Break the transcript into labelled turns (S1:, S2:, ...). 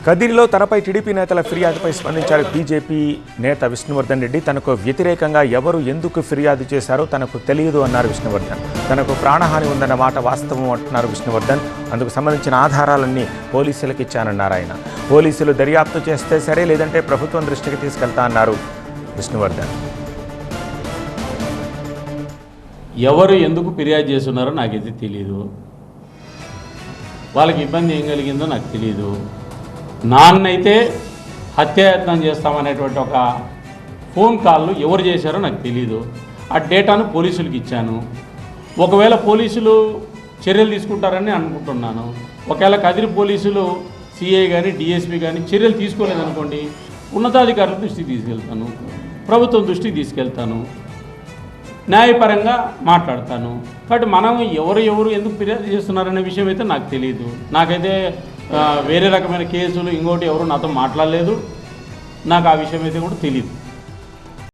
S1: కదిరిలో తనపై టీడీపీ నేతల ఫిర్యాదుపై స్పందించారు బీజేపీ నేత విష్ణువర్ధన్ రెడ్డి. తనకు వ్యతిరేకంగా ఎవరు ఎందుకు ఫిర్యాదు చేశారో తనకు తెలియదు అన్నారు విష్ణువర్ధన్. తనకు ప్రాణహాని ఉందన్న మాట వాస్తవం అంటున్నారు విష్ణువర్ధన్. అందుకు సంబంధించిన ఆధారాలన్నీ పోలీసులకు ఇచ్చానన్నారు ఆయన. పోలీసులు దర్యాప్తు చేస్తే సరే, లేదంటే ప్రభుత్వం దృష్టికి తీసుకెళ్తా అన్నారు విష్ణువర్ధన్.
S2: ఎవరు ఎందుకు ఫిర్యాదు చేస్తున్నారో నాకైతే తెలియదు. వాళ్ళకి ఇబ్బంది ఏం కలిగిందో నాకు తెలియదు. నాన్నైతే హత్యాయత్నం చేస్తామనేటువంటి ఒక ఫోన్ కాల్లు ఎవరు చేశారో నాకు తెలియదు. ఆ డేటాను పోలీసులకు ఇచ్చాను. ఒకవేళ పోలీసులు చర్యలు తీసుకుంటారని అనుకుంటున్నాను. ఒకవేళ కదిరి పోలీసులు సిఐ కానీ డిఎస్పీ కానీ చర్యలు తీసుకోలేదనుకోండి, ఉన్నతాధికారుల దృష్టికి తీసుకెళ్తాను, ప్రభుత్వం దృష్టికి తీసుకెళ్తాను, న్యాయపరంగా మాట్లాడతాను. కాబట్టి మనం ఎవరు ఎందుకు ఫిర్యాదు చేస్తున్నారనే విషయం అయితే నాకు తెలియదు. నాకైతే వేరే రకమైన కేసులు ఇంకోటి ఎవరు నాతో మాట్లాడలేదు. నాకు ఆ విషయం అయితే కూడా తెలియదు.